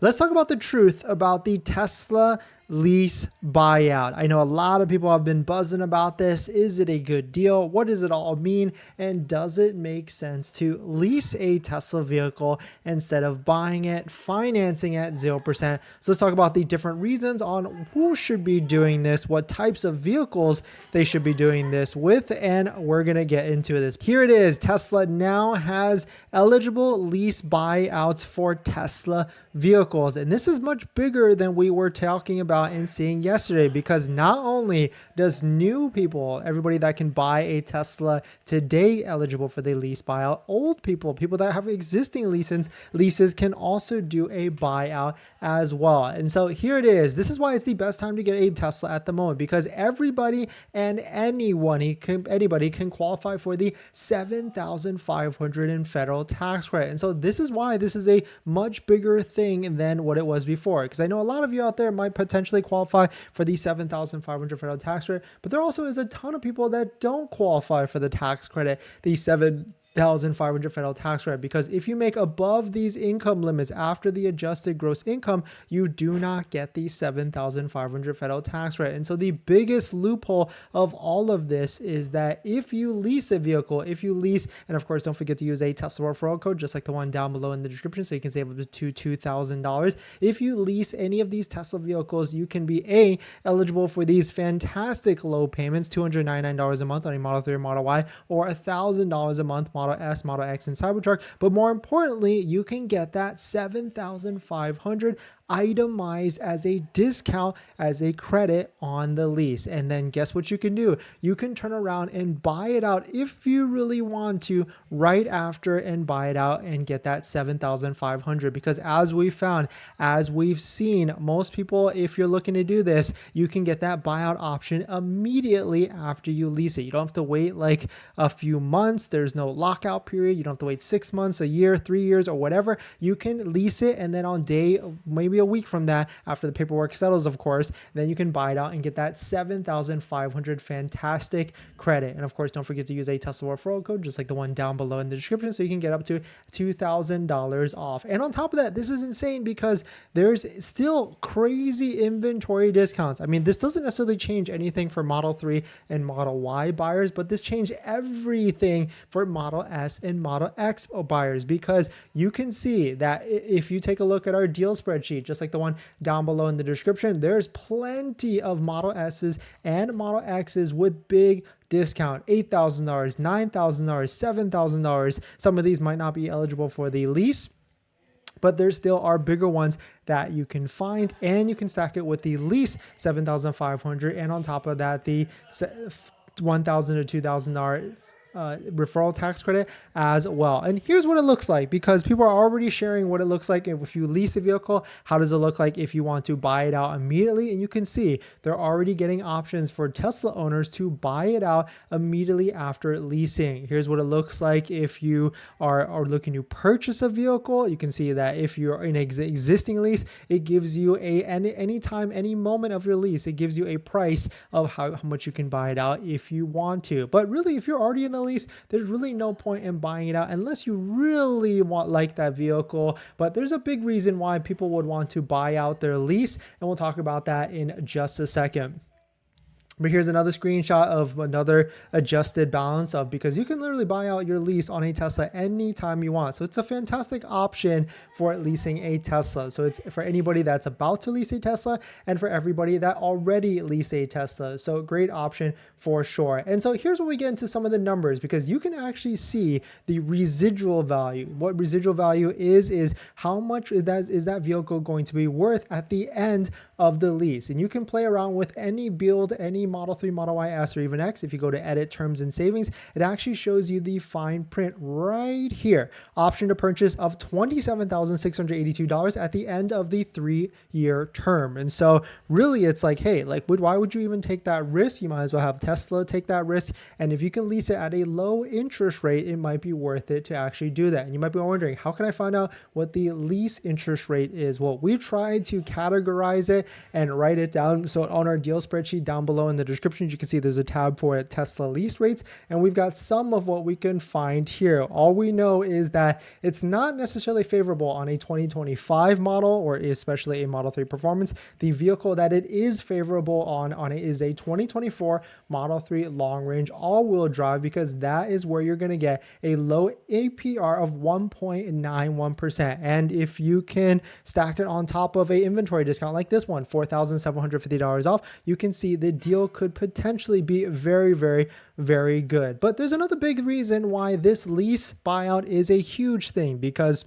let's talk about the truth about the Tesla lease buyout. I know a lot of people have been buzzing about this. Is it a good deal? What does it all mean? And does it make sense to lease a Tesla vehicle instead of buying it, financing at 0%? So let's talk about the different reasons on who should be doing this, what types of vehicles they should be doing this with, and we're going to get into this. Here it is. Tesla now has eligible lease buyouts for Tesla vehicles. And this is much bigger than we were talking about and seeing yesterday, because not only does new people, everybody that can buy a Tesla today, eligible for the lease buyout, old people that have existing leases can also do a buyout as well. And so here it is. This is why it's the best time to get a Tesla at the moment, because everybody and anybody can qualify for the $7,500 in federal tax credit. And so this is why this is a much bigger thing than what it was before, because I know a lot of you out there might potentially qualify for the $7,500 federal tax credit, but there also is a ton of people that don't qualify for the tax credit, the $7,500 federal tax credit, because if you make above these income limits after the adjusted gross income, you do not get the $7,500 federal tax credit. And so the biggest loophole of all of this is that if you lease a vehicle, and of course, don't forget to use a Tesla referral code, just like the one down below in the description, so you can save up to $2,000. If you lease any of these Tesla vehicles, you can be eligible for these fantastic low payments, $299 a month on a Model 3 or Model Y, or $1,000 a month Model S, Model X, and Cybertruck. But more importantly, you can get that $7,500 itemized as a discount, as a credit on the lease. And then guess what you can do? You can turn around and buy it out if you really want to right after, and buy it out and get that $7,500. Because as we've seen, most people, if you're looking to do this, you can get that buyout option immediately after you lease it. You don't have to wait like a few months. There's no lockout period. You don't have to wait 6 months, a year, 3 years, or whatever. You can lease it, and then on day, maybe a week from that, after the paperwork settles, of course, then you can buy it out and get that $7,500 fantastic credit. And of course, don't forget to use a Tesla referral code, just like the one down below in the description, so you can get up to $2,000 off. And on top of that, this is insane because there's still crazy inventory discounts. I mean, this doesn't necessarily change anything for Model 3 and Model Y buyers, but this changed everything for Model S and Model X buyers, because you can see that if you take a look at our deal spreadsheet, just like the one down below in the description, there's plenty of Model S's and Model X's with big discount, $8,000, $9,000, $7,000. Some of these might not be eligible for the lease, but there still are bigger ones that you can find, and you can stack it with the lease $7,500, and on top of that, the $1,000 to $2,000 referral tax credit as well. And here's what it looks like, because people are already sharing what it looks like if you lease a vehicle. How does it look like if you want to buy it out immediately? And you can see they're already getting options for Tesla owners to buy it out immediately after leasing. Here's what it looks like if you are looking to purchase a vehicle. You can see that if you're in an existing lease, it gives you any time, any moment of your lease, it gives you a price of how much you can buy it out if you want to. But really, if you're already in a lease, there's really no point in buying it out unless you really like that vehicle. But there's a big reason why people would want to buy out their lease, and we'll talk about that in just a second. But here's another screenshot of another adjusted balance because you can literally buy out your lease on a Tesla anytime you want. So it's a fantastic option for leasing a Tesla. So it's for anybody that's about to lease a Tesla, and for everybody that already leased a Tesla. So great option for sure. And so here's where we get into some of the numbers, because you can actually see the residual value. What residual value is how much is that vehicle going to be worth at the end of the lease. And you can play around with any build, any Model 3, Model Y, S, or even X. If you go to edit terms and savings, it actually shows you the fine print right here. Option to purchase of $27,682 at the end of the 3-year term. And so really it's like, hey, why would you even take that risk? You might as well have Tesla take that risk. And if you can lease it at a low interest rate, it might be worth it to actually do that. And you might be wondering, how can I find out what the lease interest rate is? Well, we tried to categorize it and write it down. So on our deal spreadsheet down below in the description, you can see there's a tab for Tesla lease rates, and we've got some of what we can find here. All we know is that it's not necessarily favorable on a 2025 model, or especially a Model 3 Performance. The vehicle that it is favorable on it is a 2024 Model 3 long range all-wheel drive, because that is where you're going to get a low APR of 1.91%. And if you can stack it on top of a inventory discount like this one, $4,750 off, you can see the deal could potentially be very, very, very good. But there's another big reason why this lease buyout is a huge thing, because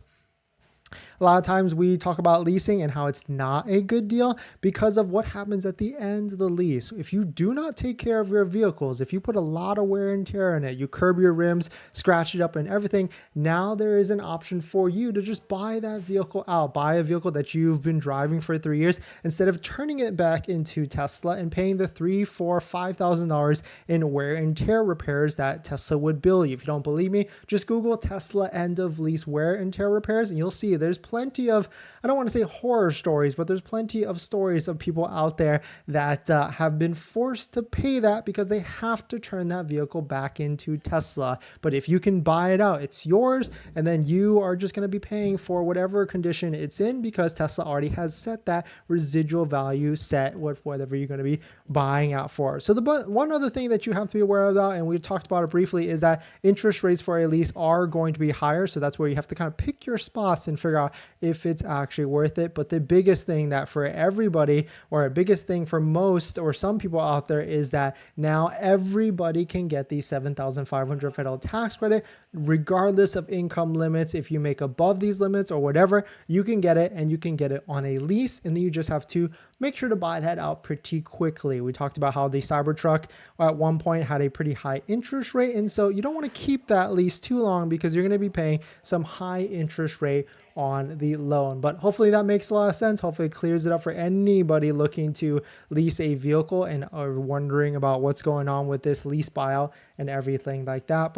a lot of times we talk about leasing and how it's not a good deal because of what happens at the end of the lease. If you do not take care of your vehicles, if you put a lot of wear and tear in it, you curb your rims, scratch it up and everything, now there is an option for you to just buy that vehicle out, buy a vehicle that you've been driving for 3 years, instead of turning it back into Tesla and paying the $3,000, $4,000, $5,000 in wear and tear repairs that Tesla would bill you. If you don't believe me, just Google Tesla end of lease wear and tear repairs and you'll see there's plenty of, I don't want to say horror stories, but there's plenty of stories of people out there that have been forced to pay that because they have to turn that vehicle back into Tesla. But if you can buy it out, it's yours, and then you are just going to be paying for whatever condition it's in, because Tesla already has set that residual value set with whatever you're going to be buying out for. So one other thing that you have to be aware of, and we talked about it briefly, is that interest rates for a lease are going to be higher. So that's where you have to kind of pick your spots and figure out if it's actually worth it. But the biggest thing that for everybody, or a biggest thing for most or some people out there, is that now everybody can get the $7,500 federal tax credit regardless of income limits. If you make above these limits or whatever, you can get it, and you can get it on a lease, and then you just have to make sure to buy that out pretty quickly. We talked about how the Cybertruck at one point had a pretty high interest rate, and so you don't want to keep that lease too long because you're going to be paying some high interest rate on the loan. But hopefully that makes a lot of sense. Hopefully it clears it up for anybody looking to lease a vehicle and are wondering about what's going on with this lease buyout and everything like that.